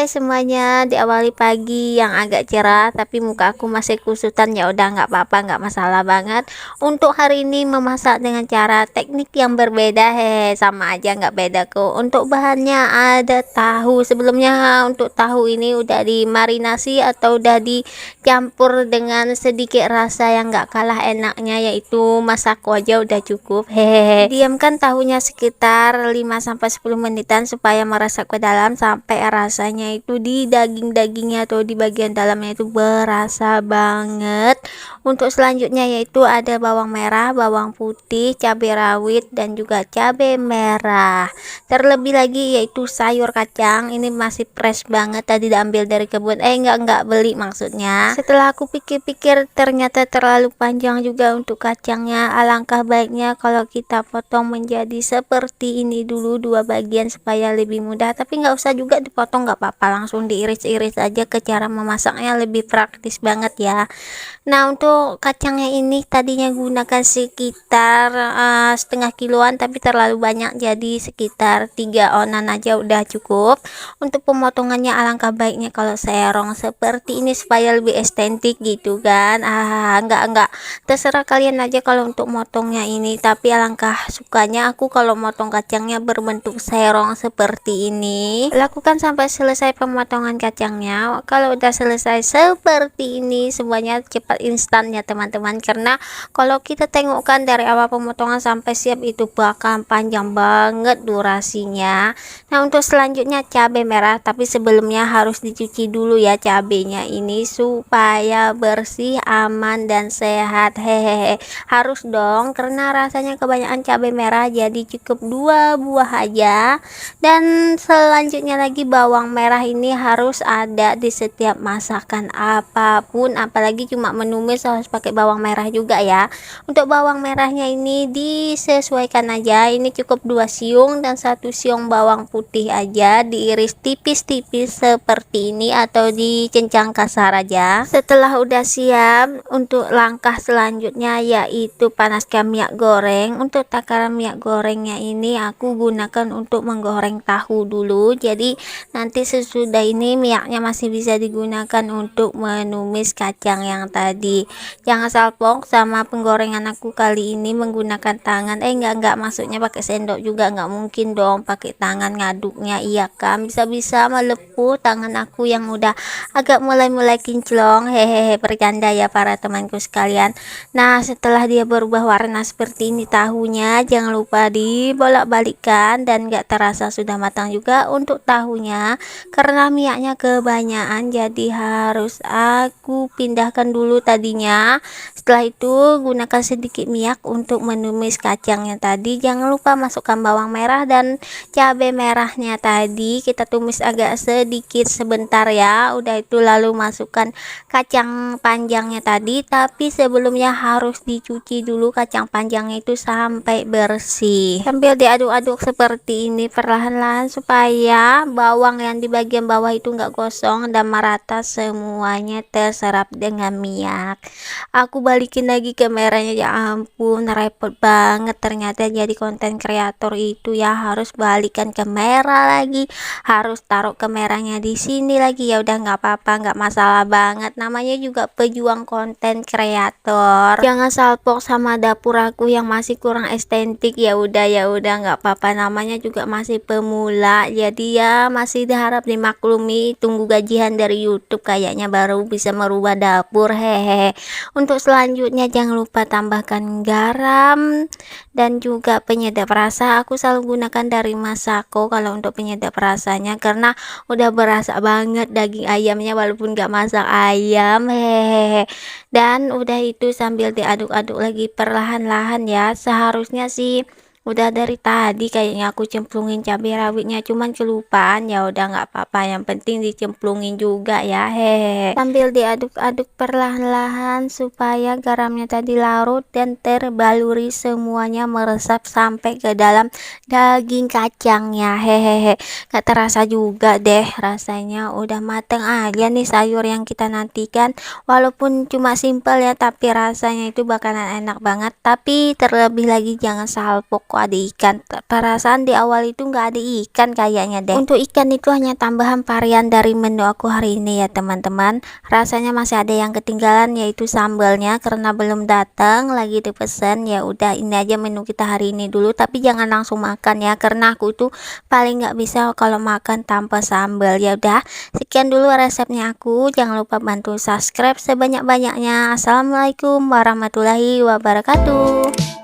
semuanya, diawali pagi yang agak cerah tapi muka aku masih kusutan. Ya udah nggak apa-apa, nggak masalah banget. Untuk hari ini memasak dengan cara teknik yang berbeda, sama aja nggak beda kok. Untuk bahannya ada tahu. Sebelumnya untuk tahu ini udah dimarinasi atau udah dicampur dengan sedikit rasa yang nggak kalah enaknya, yaitu masako aja udah cukup. Diamkan tahunya sekitar 5-10 menitan supaya meresap ke dalam sampai rasanya itu di daging-dagingnya atau di bagian dalamnya itu berasa banget. Untuk selanjutnya yaitu ada bawang merah, bawang putih, cabai rawit dan juga cabai merah. Terlebih lagi yaitu sayur kacang, ini masih fresh banget, tadi diambil dari kebun, enggak beli maksudnya. Setelah aku pikir-pikir ternyata terlalu panjang juga untuk kacangnya. Alangkah baiknya kalau kita potong menjadi seperti ini dulu, dua bagian supaya lebih mudah, tapi nggak usah juga dipotong, nggak apa-apa, langsung diiris-iris aja. Ke cara memasaknya lebih praktis banget ya. Nah, untuk kacangnya ini tadinya gunakan sekitar setengah kiloan, tapi terlalu banyak jadi sekitar 3 onan aja udah cukup. Untuk pemotongannya alangkah baiknya kalau serong seperti ini supaya lebih estetik gitu kan. Enggak, terserah kalian aja kalau untuk motongnya ini, tapi alangkah sukanya aku kalau motong kacangnya berbentuk serong seperti ini. Lakukan sampai selesai pemotongan kacangnya. Kalau udah selesai seperti ini, semuanya cepat instan ya teman-teman, karena kalau kita tengokkan dari awal pemotongan sampai siap itu bakal panjang banget durasinya. Nah, untuk selanjutnya cabai merah, tapi sebelumnya harus dicuci dulu ya cabenya ini supaya bersih, aman dan sehat. Harus dong, karena rasanya kebanyakan cabai merah, jadi cukup 2 buah aja. Dan selanjutnya lagi bawang merah ini harus ada di setiap masakan apapun, apalagi cuma menumis harus pakai bawang merah juga ya. Untuk bawang merahnya ini disesuaikan aja, ini cukup 2 siung dan 1 siung bawang putih aja, diiris tipis-tipis seperti ini atau dicincang kasar aja. Setelah udah siap, untuk langkah selanjutnya yaitu panaskan minyak goreng. Untuk takaran minyak gorengnya ini aku gunakan untuk menggoreng tahu dulu, jadi nanti sesudah ini minyaknya masih bisa digunakan untuk menumis kacang yang tadi. Jangan salpok sama penggorengan aku kali ini menggunakan tangan, enggak maksudnya pakai sendok juga nggak mungkin dong pakai tangan ngaduknya, iya kan, bisa-bisa melepuh tangan aku yang udah agak mulai kinclong. Bercanda ya para temanku sekalian. Nah, setelah dia berubah warna seperti ini tahunya, jangan lupa dibolak-balikkan dan gak terasa sudah matang juga untuk tahunya, karena minyaknya kebanyakan jadi harus aku pindahkan dulu tadinya. Setelah itu gunakan sedikit minyak untuk menumis kacangnya tadi. Jangan lupa masukkan bawang merah dan cabai merahnya tadi, kita tumis agak sedikit sebentar ya. Udah itu lalu masukkan kacang panjangnya tadi, tapi sebelumnya harus dicuci dulu kacang panjangnya itu sampai bersih, sambil diaduk-aduk seperti ini perlahan-lahan supaya bawang yang di bagian bawah itu enggak gosong dan merata semuanya terserap dengan minyak. Aku balikin lagi kameranya, ya ampun repot banget ternyata jadi konten kreator itu ya, harus balikan kamera lagi, harus taruh kameranya di sini lagi. Ya udah nggak apa-apa, nggak masalah banget, namanya juga pejuang konten kreator. Jangan salpok sama dapur aku yang masih kurang estetik. Ya udah nggak apa-apa, namanya juga masih pemula, jadi ya masih diharap dimaklumi, tunggu gajian dari YouTube kayaknya baru bisa merubah dapur. Untuk selanjutnya jangan lupa tambahkan garam dan juga penyedap rasa. Aku selalu gunakan dari Masako kalau untuk penyedap rasanya, karena udah berasa banget daging ayamnya walaupun gak masak ayam. Dan udah itu sambil diaduk-aduk lagi perlahan-lahan ya. Seharusnya sih udah dari tadi kayaknya aku cemplungin cabai rawitnya, cuman kelupaan. Ya udah nggak apa-apa, yang penting dicemplungin juga ya. Sambil diaduk-aduk perlahan-lahan supaya garamnya tadi larut dan terbaluri semuanya, meresap sampai ke dalam daging kacangnya. Gak terasa juga deh, rasanya udah mateng aja nih sayur yang kita nantikan. Walaupun cuma simpel ya, tapi rasanya itu bakalan enak banget. Tapi terlebih lagi jangan salpok kok ada ikan. Perasaan di awal itu nggak ada ikan kayaknya deh. Untuk ikan itu hanya tambahan varian dari menu aku hari ini ya teman-teman. Rasanya masih ada yang ketinggalan, yaitu sambalnya karena belum datang lagi dipesan. Ya udah, ini aja menu kita hari ini dulu, tapi jangan langsung makan ya, karena aku itu paling nggak bisa kalau makan tanpa sambal. Ya udah, sekian dulu resepnya aku. Jangan lupa bantu subscribe sebanyak-banyaknya. Assalamualaikum warahmatullahi wabarakatuh.